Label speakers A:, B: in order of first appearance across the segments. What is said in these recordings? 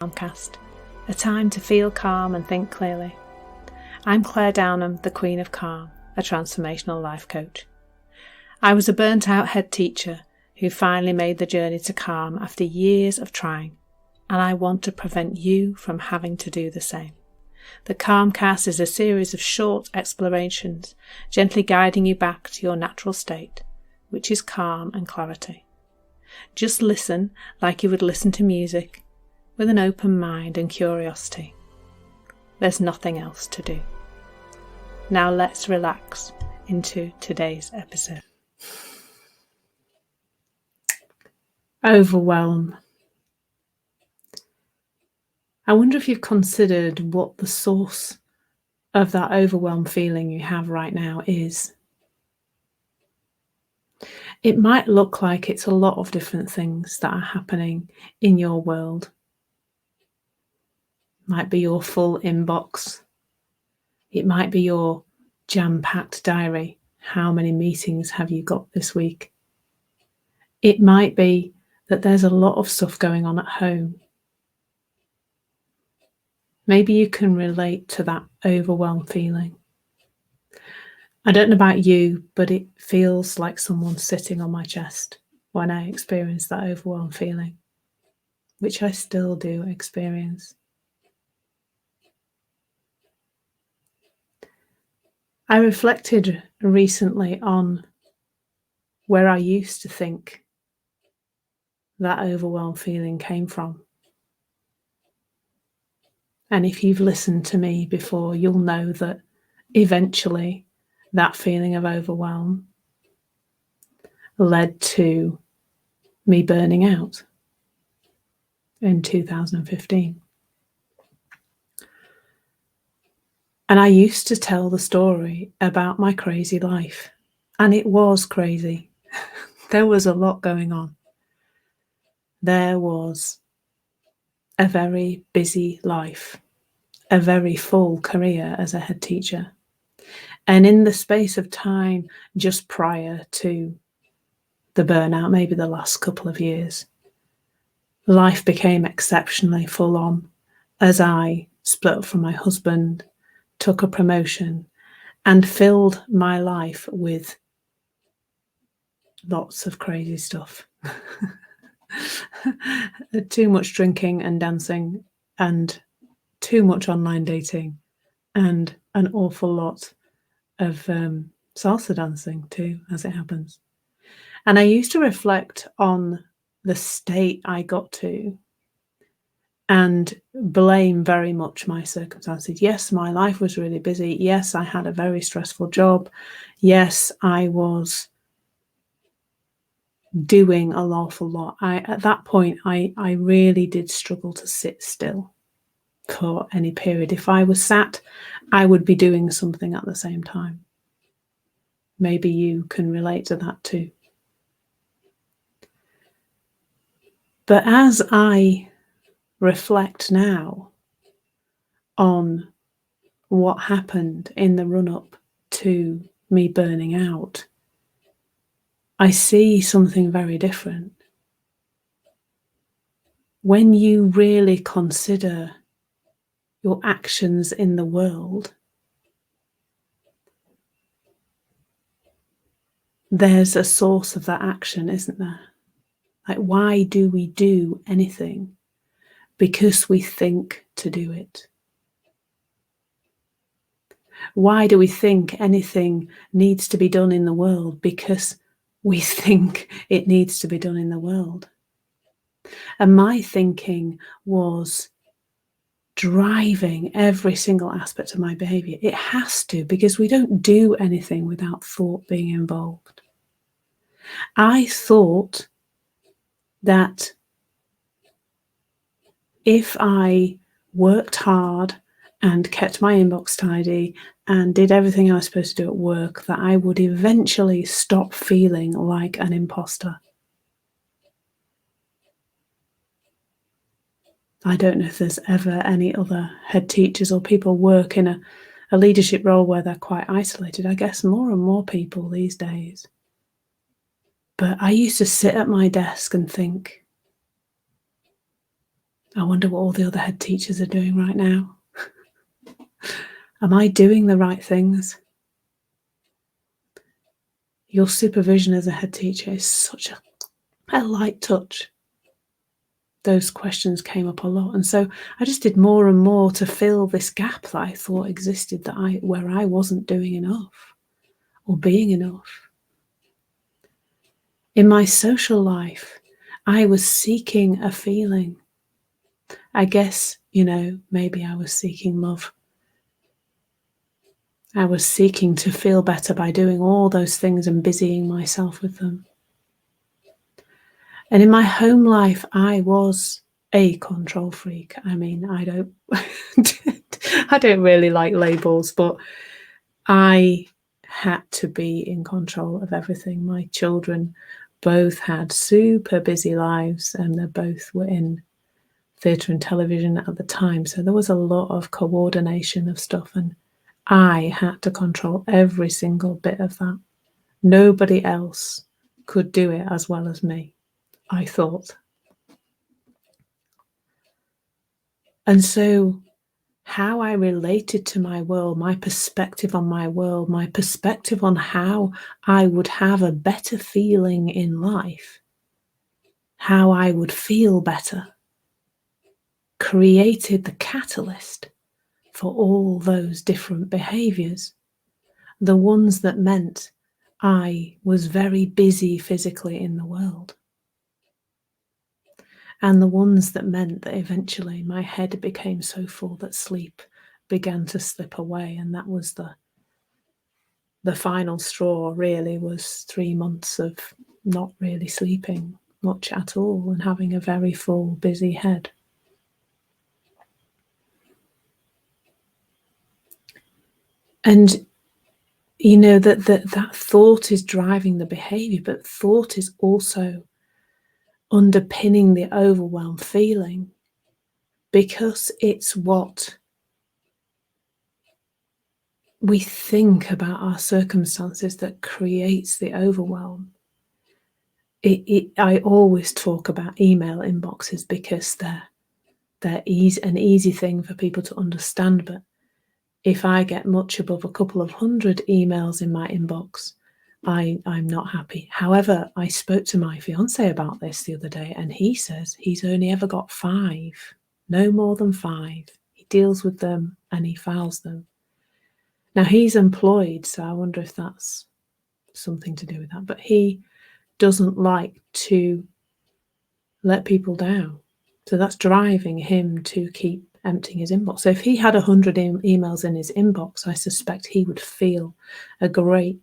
A: Calmcast, a time to feel calm and think clearly. I'm Claire Downham, the Queen of Calm, a transformational life coach. I was a burnt-out head teacher who finally made the journey to calm after years of trying, and I want to prevent you from having to do the same. The Calmcast is a series of short explorations, gently guiding you back to your natural state, which is calm and clarity. Just listen like you would listen to music, with an open mind and curiosity. There's nothing else to do. Now let's relax into today's episode. Overwhelm. I wonder if you've considered what the source of that overwhelm feeling you have right now is. It might look like it's a lot of different things that are happening in your world. Might be your full inbox. It might be your jam-packed diary. How many meetings have you got this week? It might be that there's a lot of stuff going on at home. Maybe you can relate to that overwhelmed feeling. I don't know about you, but it feels like someone's sitting on my chest when I experience that overwhelmed feeling, which I still do experience. I reflected recently on where I used to think that overwhelmed feeling came from. And if you've listened to me before, you'll know that eventually that feeling of overwhelm led to me burning out in 2015. And I used to tell the story about my crazy life. And it was crazy. There was a lot going on. There was a very busy life, a very full career as a head teacher. And in the space of time just prior to the burnout, maybe the last couple of years, life became exceptionally full on as I split up from my husband, took a promotion, and filled my life with lots of crazy stuff. Too much drinking and dancing, and too much online dating, and an awful lot of salsa dancing too, as it happens. And I used to reflect on the state I got to and blame very much my circumstances. Yes, my life was really busy. Yes, I had a very stressful job. Yes, I was doing an awful lot. At that point, I really did struggle to sit still for any period. If I was sat, I would be doing something at the same time. Maybe you can relate to that too. But as I reflect now on what happened in the run-up to me burning out, I see something very different. When you really consider your actions in the world, there's a source of that action, isn't there? Like, why do we do anything? Because we think to do it. Why do we think anything needs to be done in the world? Because we think it needs to be done in the world. And my thinking was driving every single aspect of my behavior. It has to, because we don't do anything without thought being involved. I thought that if I worked hard and kept my inbox tidy and did everything I was supposed to do at work, that I would eventually stop feeling like an imposter. I don't know if there's ever any other head teachers or people work in a leadership role where they're quite isolated. I guess more and more people these days. But I used to sit at my desk and think, I wonder what all the other head teachers are doing right now. Am I doing the right things? Your supervision as a head teacher is such a light touch. Those questions came up a lot. And so I just did more and more to fill this gap that I thought existed, where I wasn't doing enough or being enough. In my social life, I was seeking a feeling. I guess, maybe I was seeking love. I was seeking to feel better by doing all those things and busying myself with them. And in my home life, I was a control freak. I mean, I don't really like labels, but I had to be in control of everything. My children both had super busy lives, and they both were in theatre and television at the time. So there was a lot of coordination of stuff, and I had to control every single bit of that. Nobody else could do it as well as me, I thought. And so how I related to my world, my perspective on my world, my perspective on how I would have a better feeling in life, how I would feel better, created the catalyst for all those different behaviours. The ones that meant I was very busy physically in the world. And the ones that meant that eventually my head became so full that sleep began to slip away. And that was the final straw, really, was 3 months of not really sleeping much at all and having a very full, busy head. And that thought is driving the behavior, but thought is also underpinning the overwhelmed feeling, because it's what we think about our circumstances that creates the overwhelm. I always talk about email inboxes because they're an easy thing for people to understand. But if I get much above a couple of hundred emails in my inbox, I'm not happy. However, I spoke to my fiance about this the other day, and he says he's only ever got 5, no more than 5. He deals with them and he files them. Now, he's employed, so I wonder if that's something to do with that. But he doesn't like to let people down. So that's driving him to keep emptying his inbox. So if he had 100 emails in his inbox, I suspect he would feel a great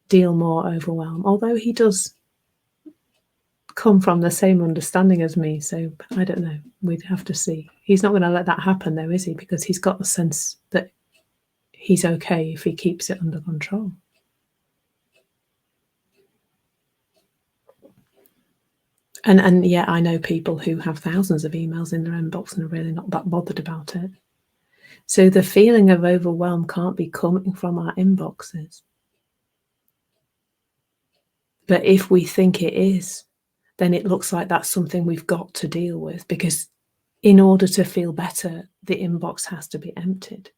A: deal more overwhelmed, although he does come from the same understanding as me. So I don't know. We'd have to see. He's not going to let that happen, though, is he? Because he's got the sense that he's okay if he keeps it under control. And yet I know people who have thousands of emails in their inbox and are really not that bothered about it. So the feeling of overwhelm can't be coming from our inboxes. But if we think it is, then it looks like that's something we've got to deal with, because in order to feel better, the inbox has to be emptied.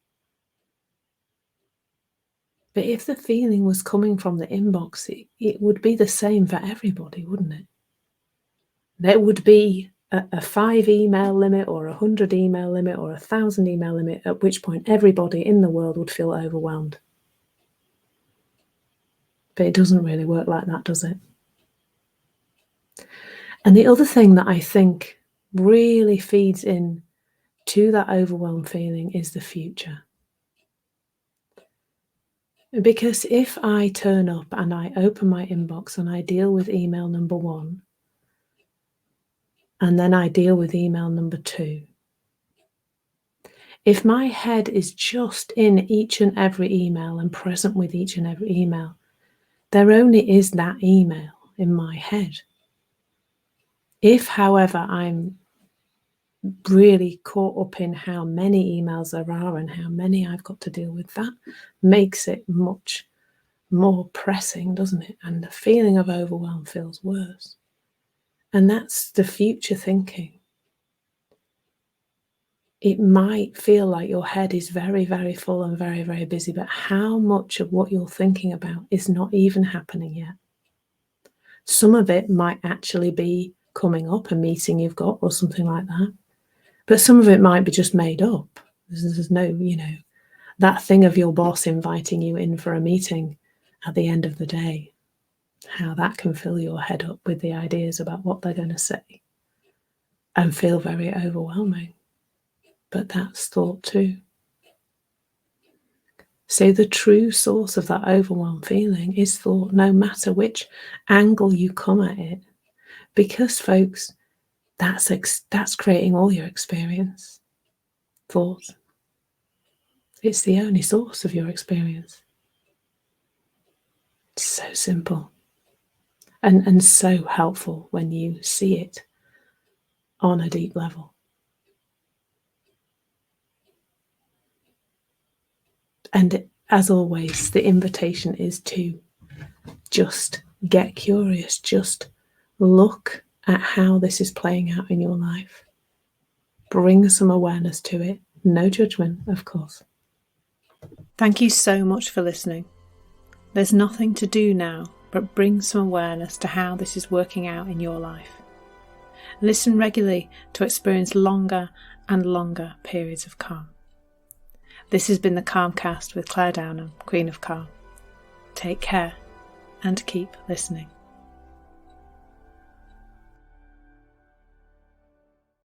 A: But if the feeling was coming from the inbox, it would be the same for everybody, wouldn't it? There would be a 5 email limit or 100 email limit or 1,000 email limit, at which point everybody in the world would feel overwhelmed. But it doesn't really work like that, does it? And the other thing that I think really feeds in to that overwhelmed feeling is the future. Because if I turn up and I open my inbox and I deal with email number 1, and then I deal with email number 2, if my head is just in each and every email and present with each and every email, there only is that email in my head. If, however, I'm really caught up in how many emails there are and how many I've got to deal with, that makes it much more pressing, doesn't it? And the feeling of overwhelm feels worse. And that's the future thinking. it might feel like your head is very, very full and very, very busy, but how much of what you're thinking about is not even happening yet? Some of it might actually be coming up, a meeting you've got or something like that. But some of it might be just made up. There's no, that thing of your boss inviting you in for a meeting at the end of the day, how that can fill your head up with the ideas about what they're going to say and feel very overwhelming. But that's thought too. So the true source of that overwhelmed feeling is thought, no matter which angle you come at it. Because, folks, that's creating all your experience. Thought. It's the only source of your experience. It's so simple and so helpful when you see it on a deep level. And as always, the invitation is to just get curious, just look at how this is playing out in your life. Bring some awareness to it. No judgment, of course. Thank you so much for listening. There's nothing to do now but bring some awareness to how this is working out in your life. Listen regularly to experience longer and longer periods of calm. This has been the Calmcast with Claire Downham, Queen of Calm. Take care and keep listening.